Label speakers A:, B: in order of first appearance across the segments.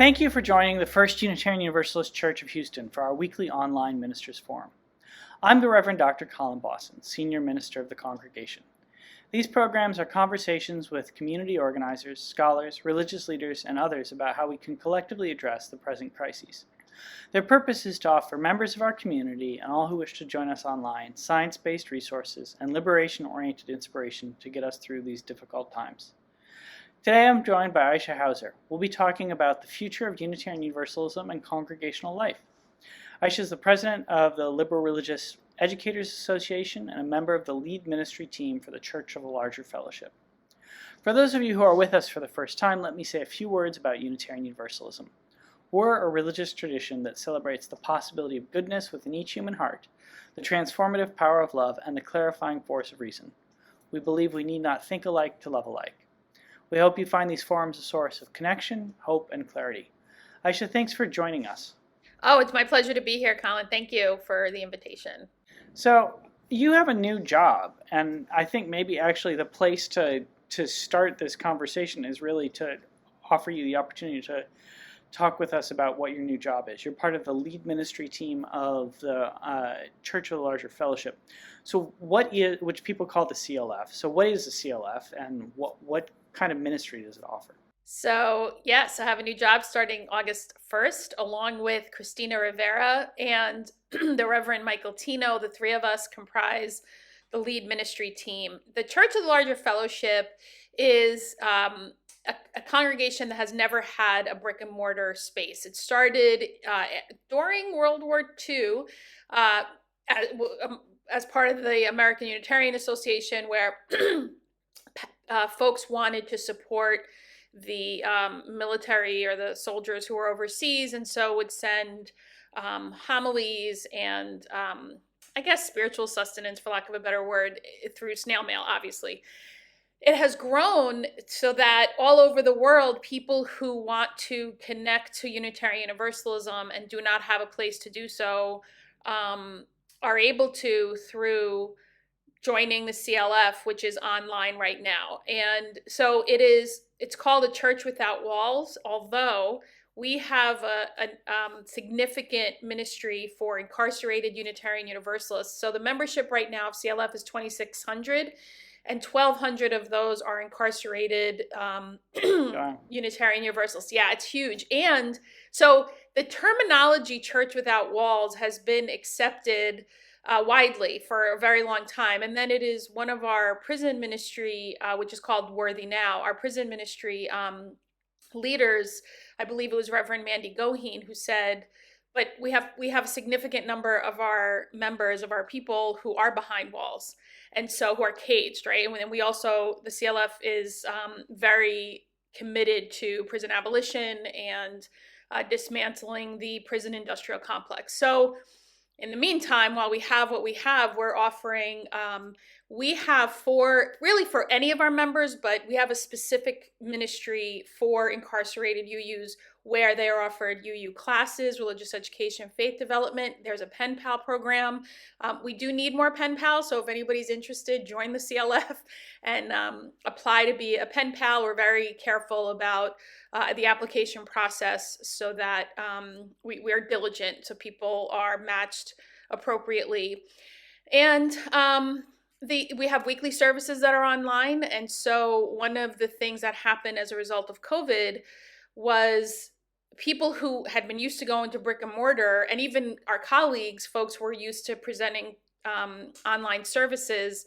A: Thank you for joining the First Unitarian Universalist Church of Houston for our weekly online Ministers Forum. I'm the Reverend Dr. Colin Bossen, Senior Minister of the congregation. These programs are conversations with community organizers, scholars, religious leaders, and others about how we can collectively address the present crises. Their purpose is to offer members of our community and all who wish to join us online science-based resources and liberation-oriented inspiration to get us through these difficult times. Today I'm joined by Aisha Hauser. We'll be talking about the future of Unitarian Universalism and congregational life. Aisha is the president of the Liberal Religious Educators Association and a member of the lead ministry team for the Church of the Larger Fellowship. For those of you who are with us for the first time, let me say a few words about Unitarian Universalism. We're a religious tradition that celebrates the possibility of goodness within each human heart, the transformative power of love, and the clarifying force of reason. We believe we need not think alike to love alike. We hope you find these forums a source of connection, hope, and clarity. Aisha, thanks for joining us.
B: Oh, it's my pleasure to be here, Colin. Thank you for the invitation.
A: So, you have a new job, and I think maybe actually the place to start this conversation is really to offer you the opportunity to talk with us about what your new job is. You're part of the lead ministry team of the Church of the Larger Fellowship. So which people call the CLF. So what is the CLF, and what kind of ministry does it offer?
B: So yes, I have a new job starting August 1st, along with Christina Rivera and the Reverend Michael Tino. The three of us comprise the lead ministry team. The Church of the Larger Fellowship is a congregation that has never had a brick and mortar space. It started during World War II as part of the American Unitarian Association, where folks wanted to support the military or the soldiers who were overseas, and so would send homilies and I guess spiritual sustenance, for lack of a better word, through snail mail, obviously. It has grown so that all over the world, people who want to connect to Unitarian Universalism and do not have a place to do so are able to through joining the CLF, which is online right now. And so it's called a Church Without Walls, although we have a significant ministry for incarcerated Unitarian Universalists. So the membership right now of CLF is 2,600, and 1,200 of those are incarcerated Unitarian Universalists. Yeah, it's huge. And so the terminology Church Without Walls has been accepted widely for a very long time. And then it is one of our prison ministry, which is called Worthy Now, our prison ministry leaders, I believe it was Reverend Mandy Goheen, who said, but we have a significant number of our members, of our people who are behind walls, and so who are caged, right? And then we also, the CLF is very committed to prison abolition and dismantling the prison industrial complex. So in the meantime, while we have what we have, we're offering, we have for any of our members, but we have a specific ministry for incarcerated UUs where they are offered UU classes, religious education, faith development. There's a pen pal program. We do need more pen pals, so if anybody's interested, join the CLF and apply to be a pen pal. We're very careful about the application process so that we are diligent, so people are matched appropriately. And we have weekly services that are online. And so one of the things that happened as a result of COVID was people who had been used to going to brick and mortar, and even our colleagues, folks who were used to presenting online services,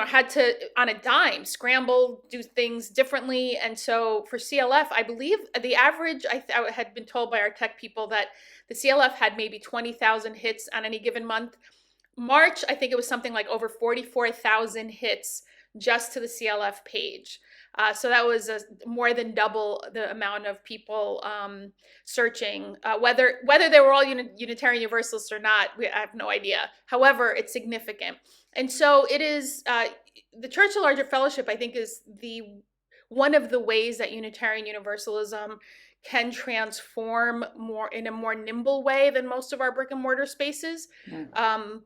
B: had to, on a dime, scramble, do things differently. And so for CLF, I believe the average, I had been told by our tech people that the CLF had maybe 20,000 hits on any given month. March, I think it was something like over 44,000 hits just to the CLF page. So that was more than double the amount of people searching. Whether they were all Unitarian Universalists or not, I have no idea. However, it's significant. And so it is, the Church of the Larger Fellowship, I think, is one of the ways that Unitarian Universalism can transform in a more nimble way than most of our brick and mortar spaces,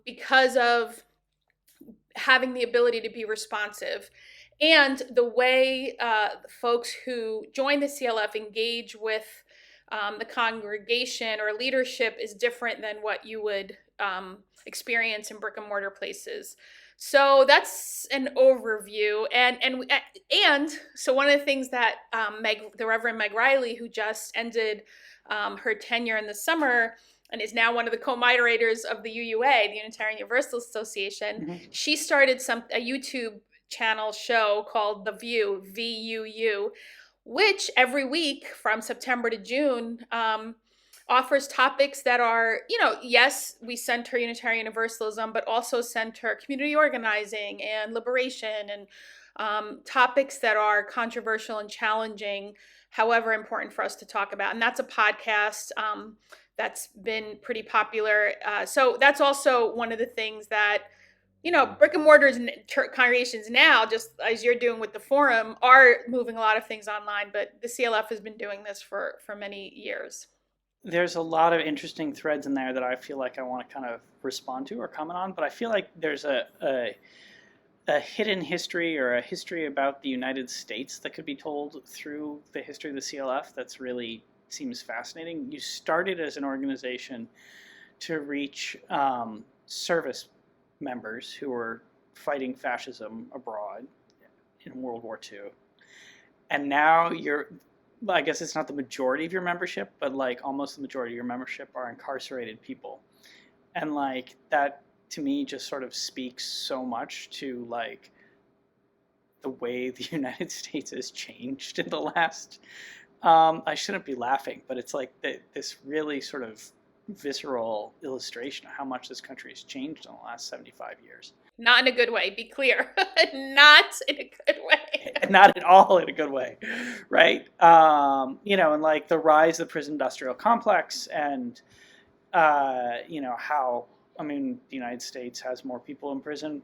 B: because of having the ability to be responsive. And the way folks who join the CLF engage with the congregation or leadership is different than what you would experience in brick and mortar places. So that's an overview, and so one of the things that the Reverend Meg Riley, who just ended her tenure in the summer and is now one of the co-moderators of the UUA, the Unitarian Universalist Association, she started a YouTube channel show called The View, VUU, which every week from September to June offers topics that are, yes, we center Unitarian Universalism, but also center community organizing and liberation and topics that are controversial and challenging, however important for us to talk about. And that's a podcast that's been pretty popular. So that's also one of the things that brick and mortars and congregations now, just as you're doing with the forum, are moving a lot of things online, but the CLF has been doing this for many years.
A: There's a lot of interesting threads in there that I feel like I want to kind of respond to or comment on, but I feel like there's a hidden history or a history about the United States that could be told through the history of the CLF that's really seems fascinating. You started as an organization to reach service members who were fighting fascism abroad in World War II. And now I guess it's not the majority of your membership, but like almost the majority of your membership are incarcerated people. And like that to me just sort of speaks so much to like the way the United States has changed in the last, I shouldn't be laughing, but it's like this really sort of visceral illustration of how much this country has changed in the last 75 years.
B: Not in a good way, be clear. Not in a good way.
A: Not at all in a good way, right? And like the rise of the prison industrial complex and, how, the United States has more people in prison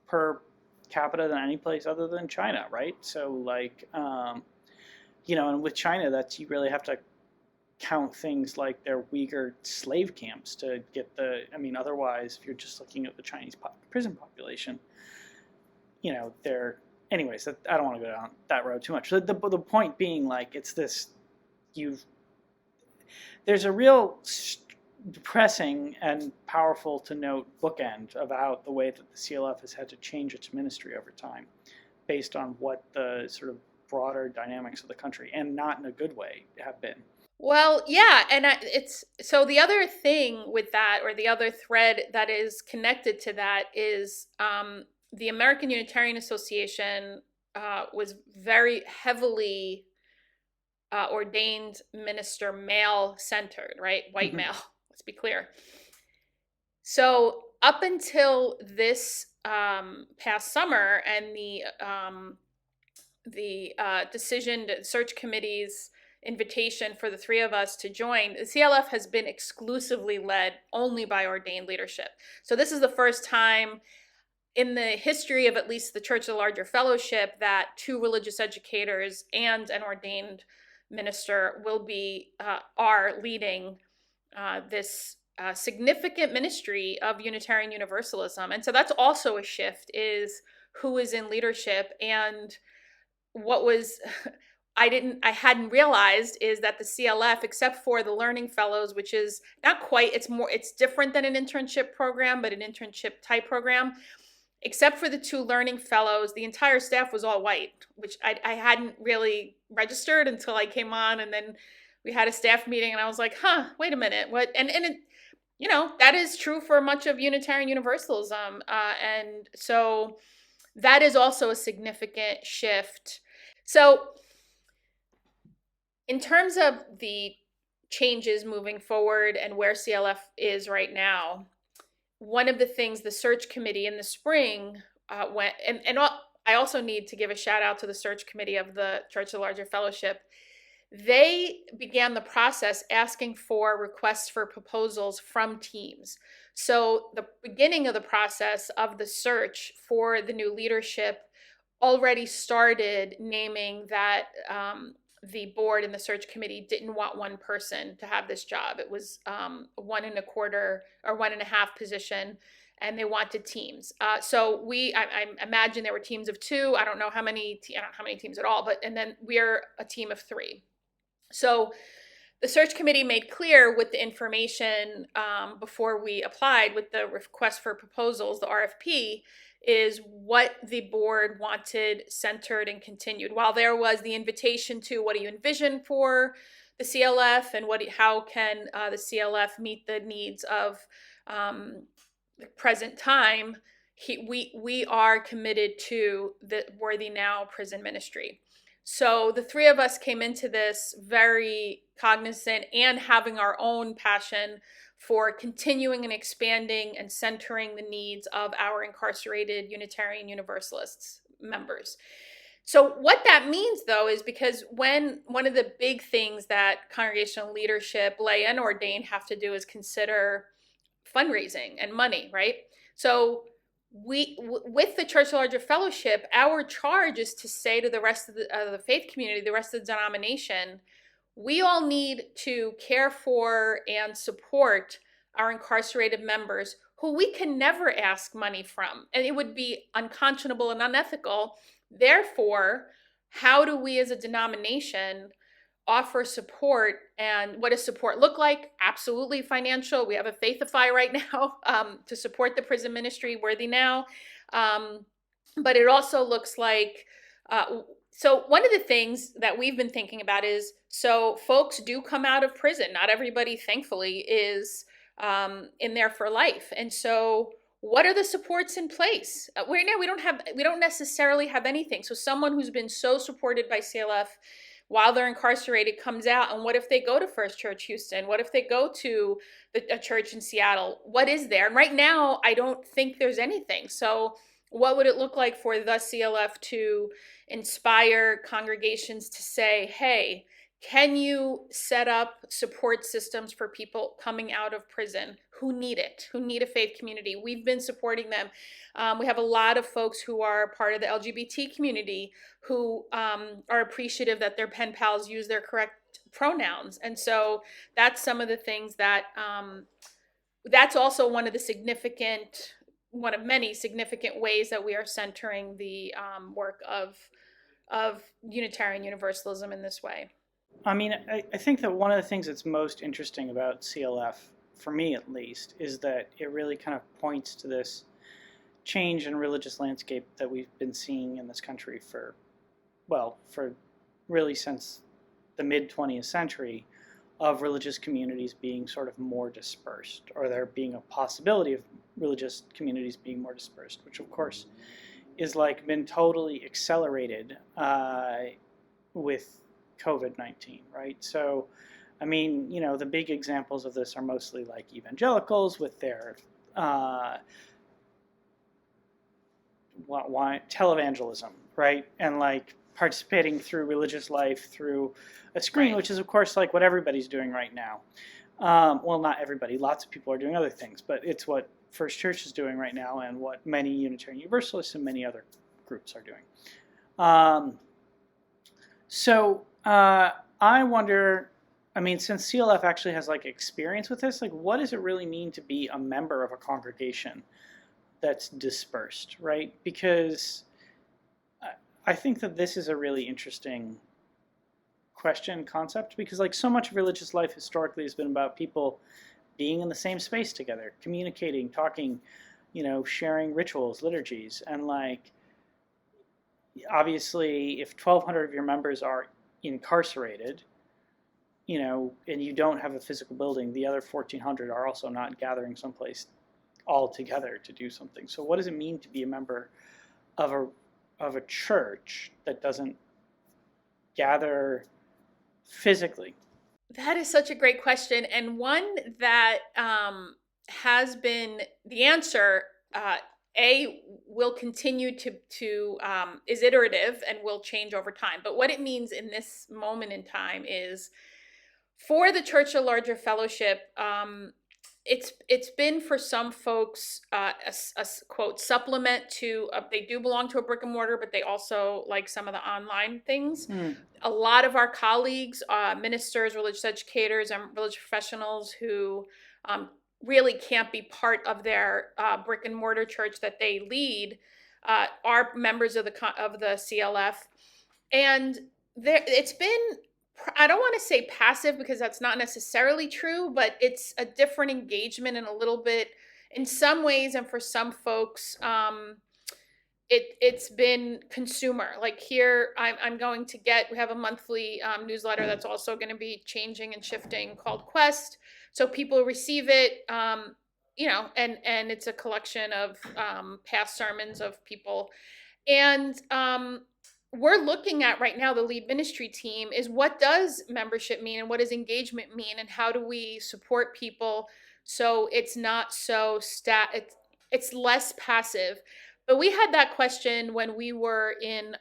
A: per capita than any place other than China, right? So like, and with China, you really have to count things like their Uyghur slave camps to get otherwise, if you're just looking at the Chinese prison population, anyways, I don't want to go down that road too much. The point being, like, it's this, there's a real depressing and powerful to note bookend about the way that the CLF has had to change its ministry over time based on what the sort of broader dynamics of the country, and not in a good way, have been.
B: Well, yeah, and it's so the other thing with that, or the other thread that is connected to that, is the American Unitarian Association was very heavily ordained minister male centered, right? White male. Let's be clear. So up until this past summer and the decision, the search committee's invitation for the three of us to join, the CLF has been exclusively led only by ordained leadership. So this is the first time in the history of at least the Church of the Larger Fellowship that two religious educators and an ordained minister are leading this significant ministry of Unitarian Universalism. And so that's also a shift, is who is in leadership. And what was I hadn't realized is that the CLF, except for the Learning Fellows, which is not quite, it's different than an internship program, but an internship type program. Except for the two Learning Fellows, the entire staff was all white, which I hadn't really registered until I came on, and then we had a staff meeting, and I was like, wait a minute, what? And it, that is true for much of Unitarian Universalism, and so that is also a significant shift. So in terms of the changes moving forward and where CLF is right now, one of the things the search committee in the spring went, and I also need to give a shout out to the search committee of the Church of the Larger Fellowship. They began the process asking for requests for proposals from teams. So the beginning of the process of the search for the new leadership already started naming that the board and the search committee didn't want one person to have this job. It was 1.25 or 1.5 position. and they wanted teams. So I imagine there were teams of 2. I don't know how many teams at all, and then we're a team of 3. So the search committee made clear with the information before we applied with the request for proposals, the RFP, is what the board wanted centered and continued. While there was the invitation to what do you envision for the CLF and how can the CLF meet the needs of the present time, we are committed to the Worthy Now prison ministry. So the 3 of us came into this very cognizant and having our own passion for continuing and expanding and centering the needs of our incarcerated Unitarian Universalists members. So what that means, though, is because one of the big things that congregational leadership, lay and ordained, have to do is consider fundraising and money, right? So with the Church Larger Fellowship, our charge is to say to the rest of the faith community, the rest of the denomination, we all need to care for and support our incarcerated members who we can never ask money from, and it would be unconscionable and unethical. Therefore, how do we as a denomination offer support? And what does support look like? Absolutely financial. We have a Faithify right now to support the prison ministry, Worthy Now. But it also looks like, so one of the things that we've been thinking about is, so folks do come out of prison. Not everybody, thankfully, is in there for life. And so what are the supports in place? We don't necessarily have anything. So someone who's been so supported by CLF while they're incarcerated comes out, and what if they go to First Church Houston? What if they go to a church in Seattle? What is there? And right now, I don't think there's anything. So what would it look like for the CLF to inspire congregations to say, hey, can you set up support systems for people coming out of prison who need it, who need a faith community? We've been supporting them. We have a lot of folks who are part of the LGBT community who are appreciative that their pen pals use their correct pronouns. And so that's some of the things that, that's also one of many significant ways that we are centering the work of Unitarian Universalism in this way.
A: I mean, I think that one of the things that's most interesting about CLF, for me at least, is that it really kind of points to this change in religious landscape that we've been seeing in this country for really since the mid-20th century, of religious communities being sort of more dispersed, or there being a possibility of religious communities being more dispersed, which of course is like been totally accelerated with COVID-19, right? So, I mean, the big examples of this are mostly like evangelicals with their televangelism, right? And like participating through religious life through a screen, right, which is of course like what everybody's doing right now. Well, not everybody, lots of people are doing other things, but it's what First Church is doing right now and what many Unitarian Universalists and many other groups are doing. So I wonder, I mean, since CLF actually has like experience with this, like what does it really mean to be a member of a congregation that's dispersed, right? Because I think that this is a really interesting concept, because like so much of religious life historically has been about people being in the same space together, communicating, talking, sharing rituals, liturgies, and like obviously if 1,200 of your members are incarcerated, and you don't have a physical building, the other 1,400 are also not gathering someplace all together to do something. So what does it mean to be a member of a church that doesn't gather physically?
B: That is such a great question, and one that has been the answer. Will continue to is iterative and will change over time. But what it means in this moment in time is, for the Church of Larger Fellowship, it's been for some folks a quote supplement to they do belong to a brick and mortar, but they also like some of the online things. A lot of our colleagues, ministers, religious educators, and religious professionals who really can't be part of their brick and mortar church that they lead are members of the CLF. And it's been, I don't want to say passive because that's not necessarily true, but it's a different engagement and a little bit, in some ways, and for some folks, it's been consumer. Like here, I'm going to we have a monthly newsletter that's also going to be changing and shifting called Quest. So people receive it, and it's a collection of past sermons of people. And we're looking at right now, the lead ministry team, is what does membership mean and what does engagement mean, and how do we support people so it's not so it's less passive. But we had that question when we were in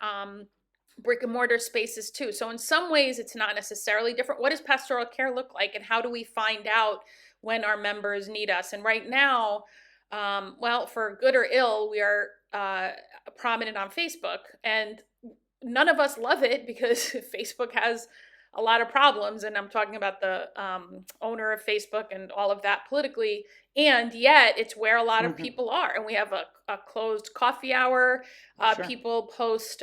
B: brick and mortar spaces too. So in some ways, it's not necessarily different. What does pastoral care look like, and how do we find out when our members need us? And right now, well, for good or ill, we are prominent on Facebook, and none of us love it because Facebook has a lot of problems, and I'm talking about the owner of Facebook and all of that politically, and yet it's where a lot of people are. And we have a closed coffee hour.
A: Sure.
B: People post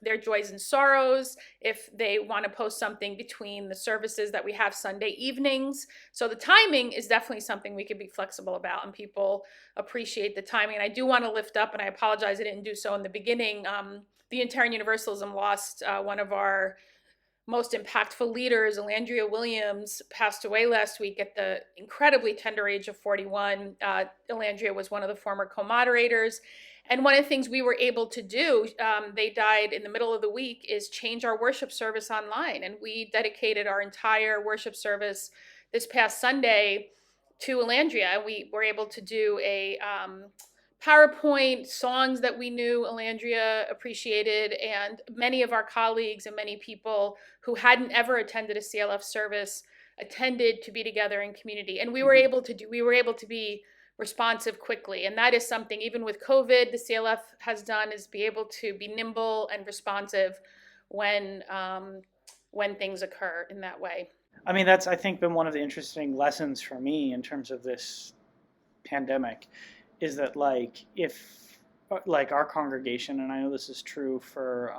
B: their joys and sorrows if they want to post something between the services that we have Sunday evenings. So the timing is definitely something we could be flexible about, and people appreciate the timing. And I do want to lift up, and I apologize I didn't do so in the beginning, the Unitarian Universalism lost one of our most impactful leaders. Elandria Williams passed away last week at the incredibly tender age of 41. Elandria was one of the former co-moderators. And one of the things we were able to do, they died in the middle of the week, is change our worship service online. And we dedicated our entire worship service this past Sunday to Elandria. We were able to do a PowerPoint, songs that we knew Elandria appreciated, and many of our colleagues and many people who hadn't ever attended a CLF service attended to be together in community. And we were able to be responsive quickly. And that is something, even with COVID, the CLF has done, is be able to be nimble and responsive when things occur in that way.
A: I mean, that's, I think, been one of the interesting lessons for me in terms of this pandemic, is that if our congregation, and I know this is true for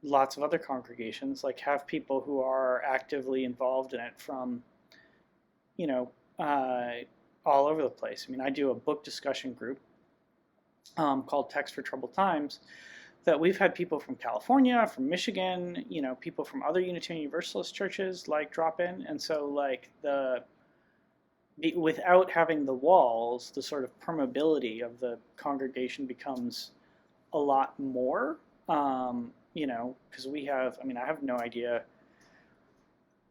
A: lots of other congregations, have people who are actively involved in it from, all over the place. I mean, I do a book discussion group called Text for Troubled Times, that we've had people from California, from Michigan, people from other Unitarian Universalist churches drop in. And so without having the walls, the sort of permeability of the congregation becomes a lot more, because we have, I have no idea.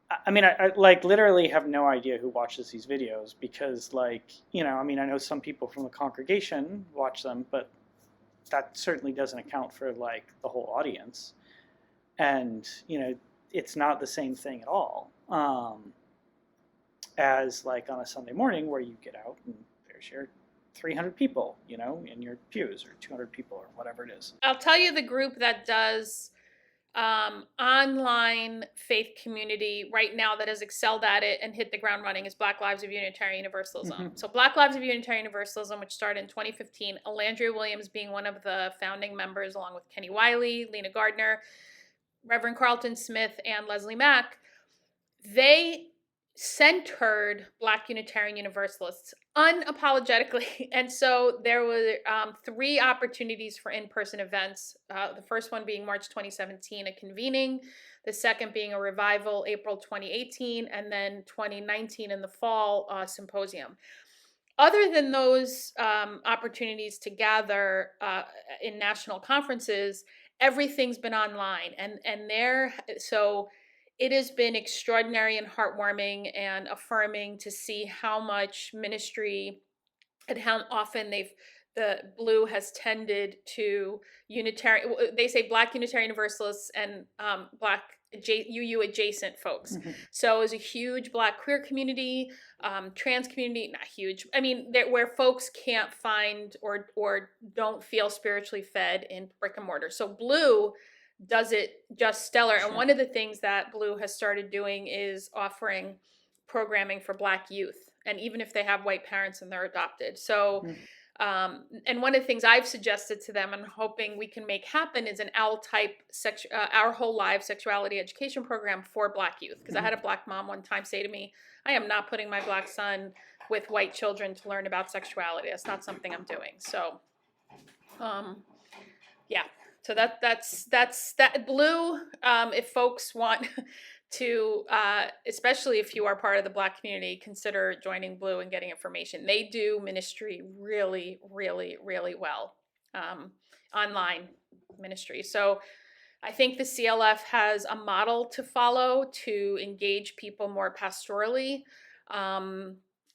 A: I literally have no idea who watches these videos, because I know some people from the congregation watch them, but that certainly doesn't account for the whole audience. And, it's not the same thing at all. As on a Sunday morning where you get out and there's your 300 people, in your pews, or 200 people, or whatever it is.
B: I'll tell you the group that does online faith community right now that has excelled at it and hit the ground running is Black Lives of Unitarian Universalism. So Black Lives of Unitarian Universalism, which started in 2015, Elandria Williams being one of the founding members, along with Kenny Wiley, Lena Gardner, Reverend Carlton Smith, and Leslie Mack, they centered Black Unitarian Universalists unapologetically. And so there were 3 opportunities for in-person events. The first one being March 2017, a convening. The second being a revival, April 2018. And then 2019 in the fall, symposium. Other than those opportunities to gather in national conferences, everything's been online. So it has been extraordinary and heartwarming and affirming to see how much ministry and how often the Blue has tended to Unitarian, they say Black Unitarian Universalists and Black UU adjacent folks. So it's a huge Black queer community, trans community, not huge. Where folks can't find or don't feel spiritually fed in brick and mortar. So Blue does it just stellar. Sure. And one of the things that Blue has started doing is offering programming for Black youth. and even if they have white parents and they're adopted. So,
A: Mm.
B: and one of the things I've suggested to them and hoping we can make happen is an OWL type Our Whole Lives sexuality education program for Black youth. Because I had a Black mom one time say to me, I am not putting my Black son with white children to learn about sexuality. That's not something I'm doing. So, yeah. So that's that. Blue, if folks want to, especially if you are part of the Black community, consider joining Blue and getting information. They do ministry really, really, really well, online ministry. So I think the CLF has a model to follow to engage people more pastorally,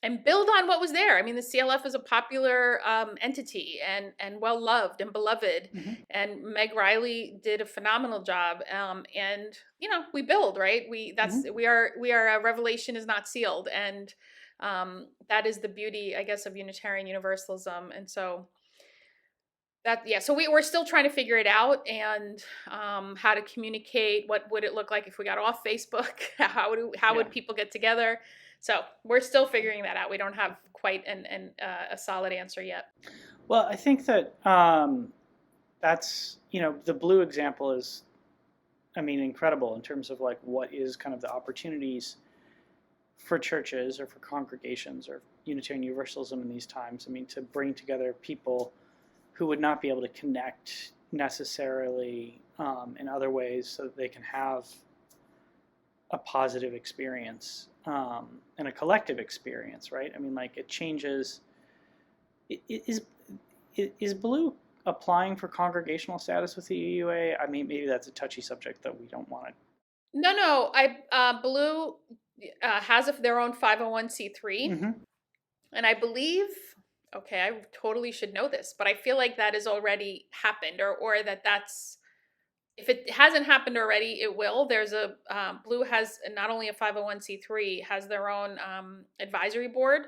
B: and build on what was there. I mean, the CLF is a popular entity and well loved and beloved. And Meg Riley did a phenomenal job. And we build, right? We are a revelation is not sealed, and that is the beauty, I guess, of Unitarian Universalism. And so so we're still trying to figure it out, and how to communicate. What would it look like if we got off Facebook? How would people get together? So we're still figuring that out. We don't have quite a solid answer yet.
A: Well, I think that that's, the Blue example is, incredible in terms of like what is kind of the opportunities for churches or for congregations or Unitarian Universalism in these times. To bring together people who would not be able to connect necessarily in other ways, so that they can have a positive experience and a collective experience, right? It changes. Is Blue applying for congregational status with the UUA? Maybe that's a touchy subject that we don't want to.
B: No. Blue has their own 501c3, and I believe. Okay, I totally should know this, but I feel like that has already happened, or that's, if it hasn't happened already, it will. There's Blue has not only a 501c3, has their own advisory board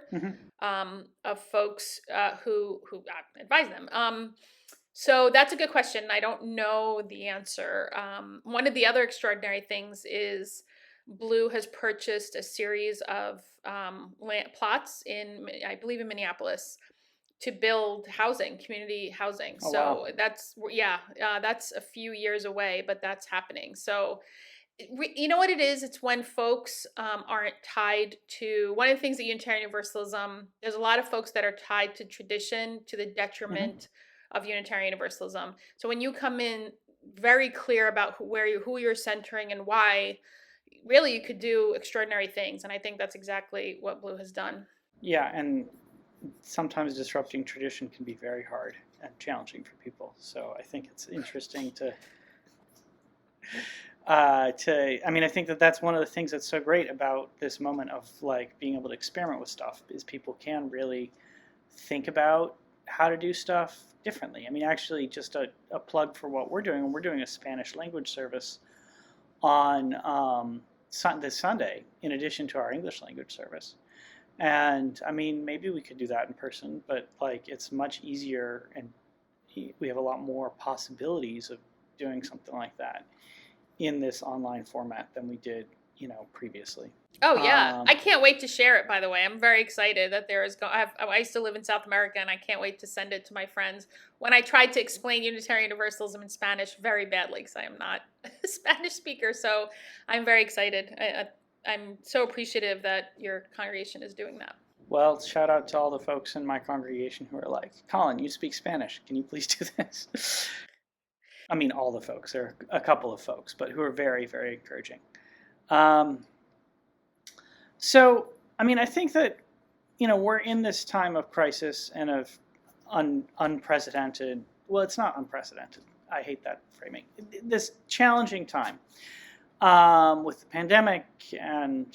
B: of folks who advise them. So that's a good question. I don't know the answer. One of the other extraordinary things is Blue has purchased a series of plots I believe in Minneapolis, to build community housing.
A: Oh,
B: so
A: wow.
B: That's a few years away, but that's happening. So you know what it is? It's when folks aren't tied to, one of the things that Unitarian Universalism, there's a lot of folks that are tied to tradition to the detriment of Unitarian Universalism. So when you come in very clear about who you're centering and why, really you could do extraordinary things. And I think that's exactly what Blue has done.
A: Yeah, and sometimes disrupting tradition can be very hard and challenging for people. So I think it's interesting I think that's one of the things that's so great about this moment of like being able to experiment with stuff, is people can really think about how to do stuff differently. Actually, just a plug for what we're doing. We're doing a Spanish language service on this Sunday, in addition to our English language service. And maybe we could do that in person, but like it's much easier, and we have a lot more possibilities of doing something like that in this online format than we did, previously.
B: Oh yeah, I can't wait to share it. By the way, I'm very excited that there is. I used to live in South America, and I can't wait to send it to my friends. When I tried to explain Unitarian Universalism in Spanish very badly, because I am not a Spanish speaker, so I'm very excited. I'm so appreciative that your congregation is doing that.
A: Well, shout out to all the folks in my congregation who are like, Colin, you speak Spanish. Can you please do this? All the folks. There are a couple of folks, but who are very, very encouraging. So, I think that, we're in this time of crisis and of unprecedented, well, it's not unprecedented. I hate that framing. This challenging time with the pandemic and,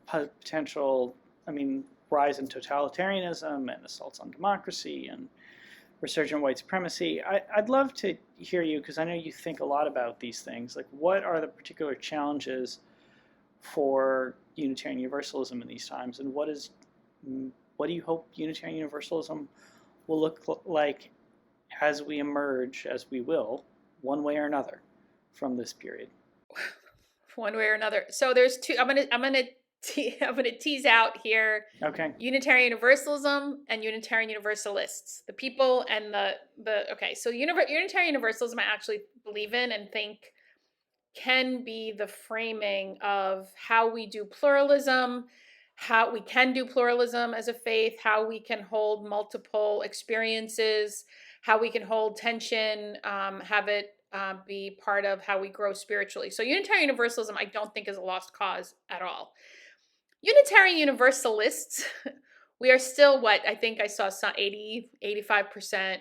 A: potential, rise in totalitarianism and assaults on democracy and resurgent white supremacy. I'd love to hear you, because I know you think a lot about these things. Like, what are the particular challenges for Unitarian Universalism in these times, and what do you hope Unitarian Universalism will look like as we emerge, as we will, one way or another, from this period?
B: One way or another. So there's two. I'm gonna tease out here
A: Okay.
B: Unitarian Universalism and Unitarian Universalists, the people and so Unitarian Universalism I actually believe in and think can be the framing of how we do pluralism, how we can do pluralism as a faith, how we can hold multiple experiences, how we can hold tension, have it be part of how we grow spiritually. So Unitarian Universalism, I don't think is a lost cause at all. Unitarian Universalists, we are still what I think I saw 85%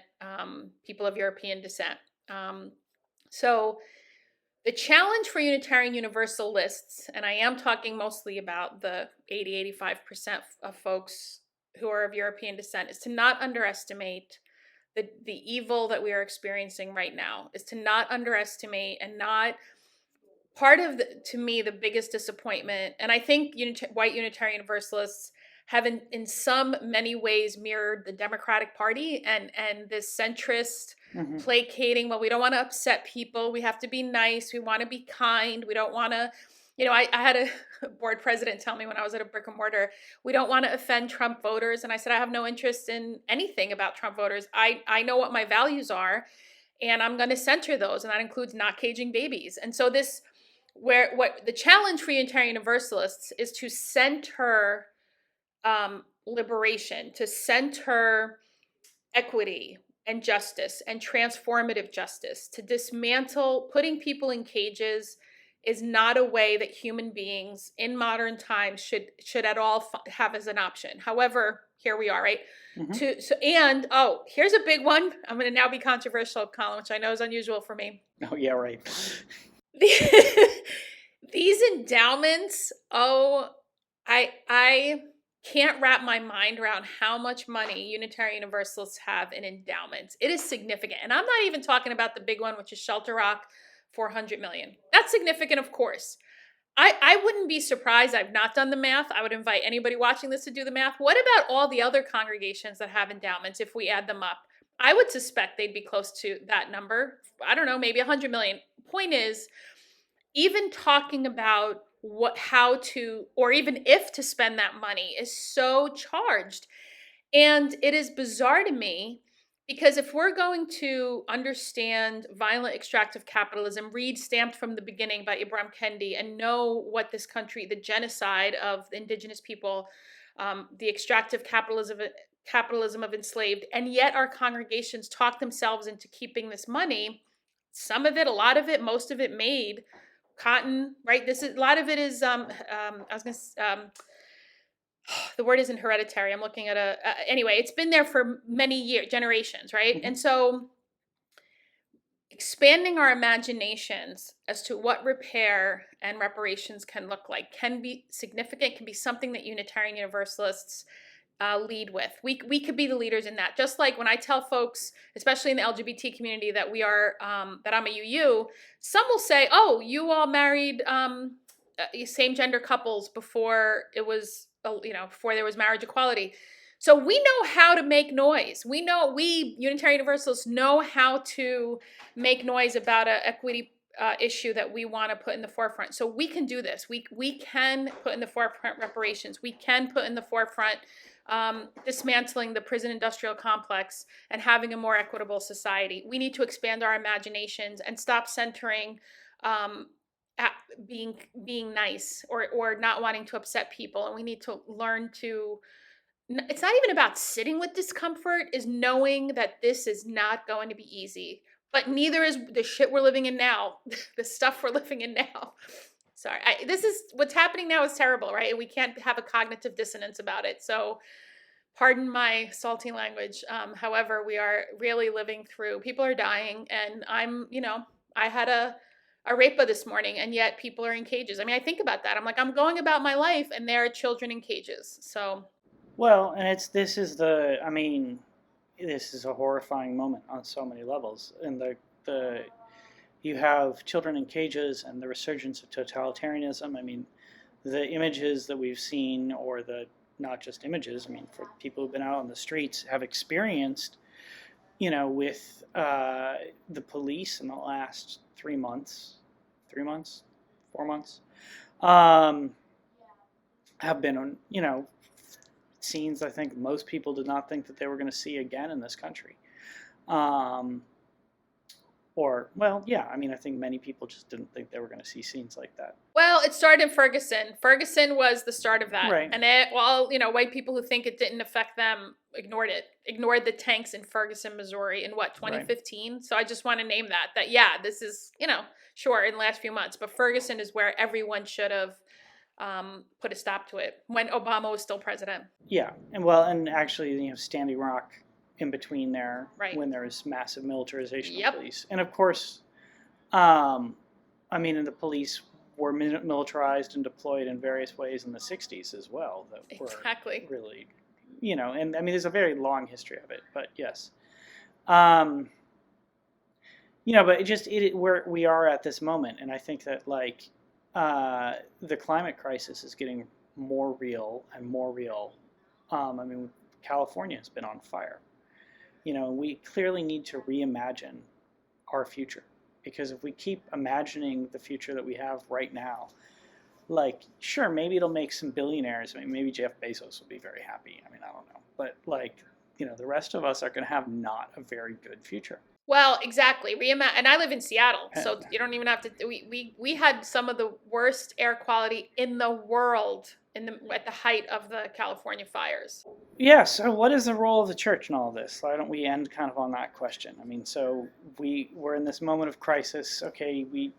B: people of European descent. So the challenge for Unitarian Universalists, and I am talking mostly about the 85% of folks who are of European descent, is to not underestimate the evil that we are experiencing right now, is to not underestimate and not part of to me the biggest disappointment, and I think white Unitarian Universalists have in some many ways mirrored the Democratic Party and this centrist placating. Well, we don't want to upset people. We have to be nice. We want to be kind. We don't want to, I had a board president tell me when I was at a brick and mortar, we don't want to offend Trump voters. And I said, I have no interest in anything about Trump voters. I know what my values are, and I'm going to center those. And that includes not caging babies. And so what the challenge for Unitarian Universalists is to center liberation, to center equity and justice and transformative justice, to dismantle putting people in cages is not a way that human beings in modern times should at all have as an option. However, here we are, right? Here's a big one. I'm going to now be controversial, Colin, which I know is unusual for me.
A: Oh yeah, right.
B: These endowments, I can't wrap my mind around how much money Unitarian Universalists have in endowments. It is significant. And I'm not even talking about the big one, which is Shelter Rock, $400 million. That's significant, of course. I wouldn't be surprised. I've not done the math. I would invite anybody watching this to do the math. What about all the other congregations that have endowments if we add them up? I would suspect they'd be close to that number. I don't know, maybe 100 million. Point is, even talking about how to, or even if to spend that money is so charged. And it is bizarre to me because if we're going to understand violent extractive capitalism, read Stamped from the Beginning by Ibram Kendi, and know what this country, the genocide of indigenous people, the extractive capitalism of enslaved, and yet our congregations talk themselves into keeping this money, some of it, a lot of it, most of it made cotton, right? A lot of it is, the word isn't hereditary. I'm looking at anyway, it's been there for many generations, right? And so expanding our imaginations as to what repair and reparations can look like can be significant, can be something that Unitarian Universalists lead with. We could be the leaders in that. Just like when I tell folks, especially in the LGBT community, that we are that I'm a UU, some will say, "Oh, you all married same gender couples before it was before there was marriage equality." So we know how to make noise. We Unitarian Universalists know how to make noise about an equity issue that we want to put in the forefront. So we can do this. We can put in the forefront reparations. We can put in the forefront dismantling the prison industrial complex and having a more equitable society. We need to expand our imaginations and stop centering being nice or not wanting to upset people. And we need to learn to, it's not even about sitting with discomfort, is knowing that this is not going to be easy. But neither is the shit we're living in now, the stuff we're living in now. Sorry, what's happening now is terrible, right? And we can't have a cognitive dissonance about it. So pardon my salty language. However, we are really living through, people are dying, and I had a rape this morning, and yet people are in cages. I mean, I think about that. I'm like, I'm going about my life, and there are children in cages. So,
A: well, and this is a horrifying moment on so many levels. And you have children in cages and the resurgence of totalitarianism. I mean, the images that we've seen, or not just images, I mean, for people who've been out on the streets, have experienced, with the police in the last 4 months, have been, scenes I think most people did not think that they were going to see again in this country. I think many people just didn't think they were going to see scenes like that.
B: Well, it started in Ferguson. Ferguson was the start of that.
A: Right.
B: And white people who think it didn't affect them ignored it. Ignored the tanks in Ferguson, Missouri in 2015? Right. So I just want to name that this is, sure, in the last few months. But Ferguson is where everyone should have put a stop to it when Obama was still president.
A: Yeah. And actually, Standing Rock in between there,
B: right,
A: when there was massive militarization
B: yep,
A: of police. And of course, and the police were militarized and deployed in various ways in the 60s as well. That
B: exactly.
A: Were really, there's a very long history of it, but yes. But we are at this moment, and I think that the climate crisis is getting more real and more real. California has been on fire. We clearly need to reimagine our future, because if we keep imagining the future that we have right now, sure, maybe it'll make some billionaires. Maybe Jeff Bezos will be very happy. I don't know. But the rest of us are going to have not a very good future.
B: Well, exactly. And I live in Seattle, so you don't even have to. We had some of the worst air quality in the world at the height of the California fires.
A: Yeah. So, what is the role of the church in all of this? Why don't we end kind of on that question? So we're in this moment of crisis. Okay, we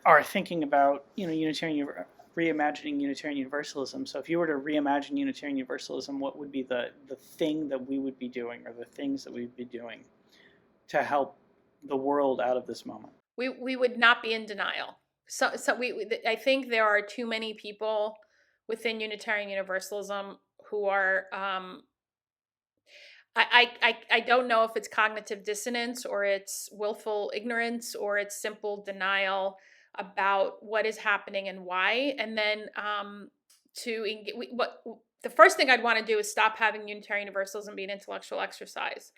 A: are thinking about reimagining Unitarian Universalism. So, if you were to reimagine Unitarian Universalism, what would be the thing that we would be doing, or the things that we'd be doing to help the world out of this moment?
B: We would not be in denial. So I think there are too many people within Unitarian Universalism who are I don't know if it's cognitive dissonance, or it's willful ignorance, or it's simple denial about what is happening and why. And then the first thing I'd want to do is stop having Unitarian Universalism be an intellectual exercise.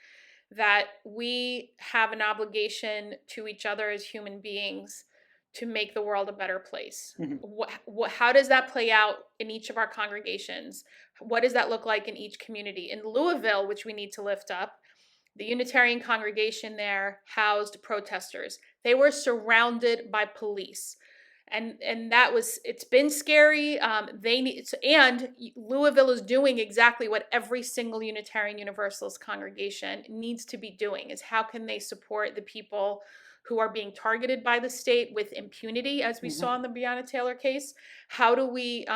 B: That we have an obligation to each other as human beings to make the world a better place. Mm-hmm. How does that play out in each of our congregations? What does that look like in each community? In Louisville, which we need to lift up, the Unitarian congregation there housed protesters. They were surrounded by police. And it's been scary. And Louisville is doing exactly what every single Unitarian Universalist congregation needs to be doing, is how can they support the people who are being targeted by the state with impunity, as we mm-hmm. saw in the Breonna Taylor case? How do we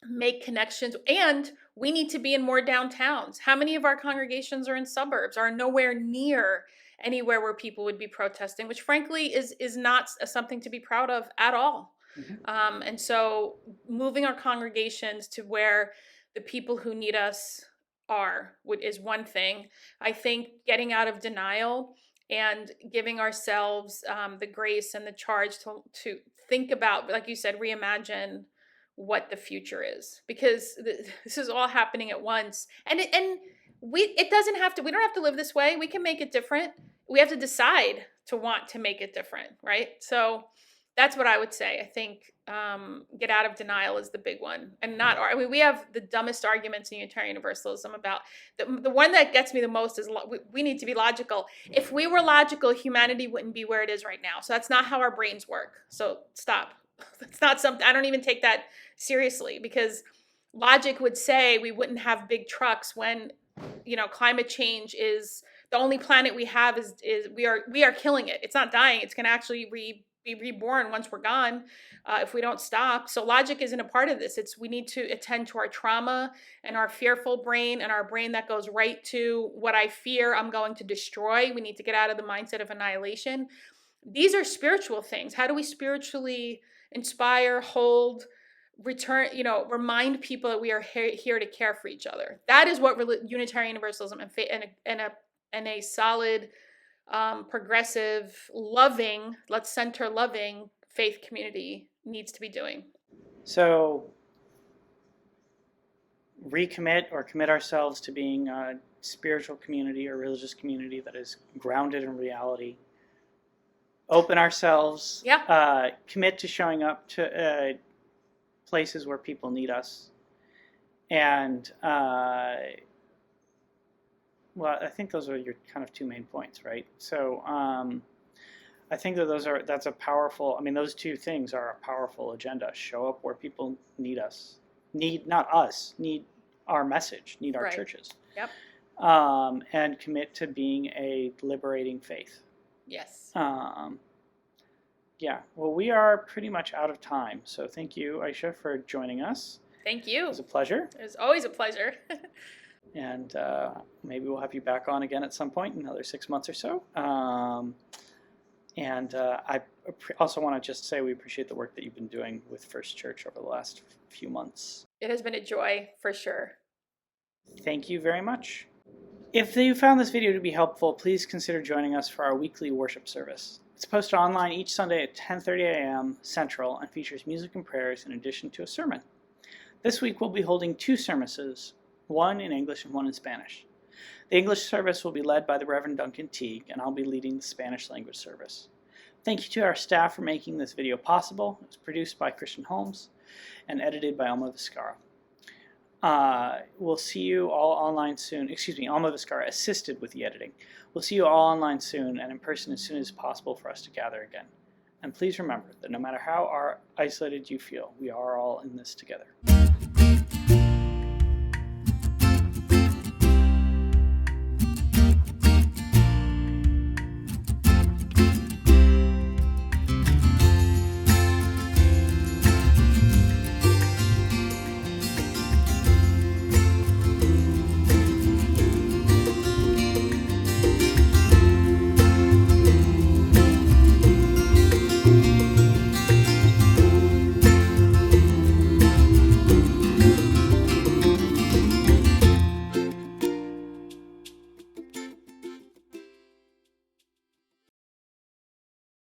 B: make connections? And we need to be in more downtowns. How many of our congregations are in suburbs, are nowhere near anywhere where people would be protesting, which frankly is not something to be proud of at all. Mm-hmm. And so moving our congregations to where the people who need us is one thing. I think getting out of denial and giving ourselves the grace and the charge to think about, like you said, reimagine what the future is, because this is all happening at once. And it doesn't have to, we don't have to live this way. We can make it different. We have to decide to want to make it different, right? So that's what I would say. I think get out of denial is the big one. And we have the dumbest arguments in Unitarian Universalism about, the one that gets me the most is we need to be logical. If we were logical, humanity wouldn't be where it is right now. So that's not how our brains work. So stop. That's not something, I don't even take that seriously, because logic would say we wouldn't have big trucks when climate change is the only planet we have, is we are killing it. It's not dying. It's going to actually be reborn once we're gone if we don't stop. So logic isn't a part of this. We need to attend to our trauma and our fearful brain, and our brain that goes right to what I fear I'm going to destroy. We need to get out of the mindset of annihilation. These are spiritual things. How do we spiritually inspire, hold, return, remind people that we are here to care for each other? That is what Unitarian Universalism and a solid, progressive, loving, let's center loving faith community needs to be doing.
A: So recommit or commit ourselves to being a spiritual community or religious community that is grounded in reality. Open ourselves.
B: Yeah.
A: Commit to showing up to places where people need us. And, well, I think those are your kind of two main points, right? So I think that that's a powerful, I mean, those two things are a powerful agenda. Show up where people need us. Not us, need our message, need our churches.
B: Yep.
A: And commit to being a liberating faith.
B: Yes.
A: Yeah, well, we are pretty much out of time. So thank you, Aisha, for joining us.
B: Thank you.
A: It was a pleasure.
B: It was always a pleasure.
A: And maybe we'll have you back on again at some point in another 6 months or so. And I also want to just say we appreciate the work that you've been doing with First Church over the last few months.
B: It has been a joy, for sure.
A: Thank you very much. If you found this video to be helpful, please consider joining us for our weekly worship service. It's posted online each Sunday at 10:30 a.m. Central and features music and prayers in addition to a sermon. This week we'll be holding 2 services, one in English and one in Spanish. The English service will be led by the Reverend Duncan Teague, and I'll be leading the Spanish language service. Thank you to our staff for making this video possible. It was produced by Christian Holmes and edited by Alma Vizcarra. We'll see you all online soon. Alma Vizcarra assisted with the editing. We'll see you all online soon and in person as soon as possible for us to gather again. And please remember that no matter how isolated you feel, we are all in this together.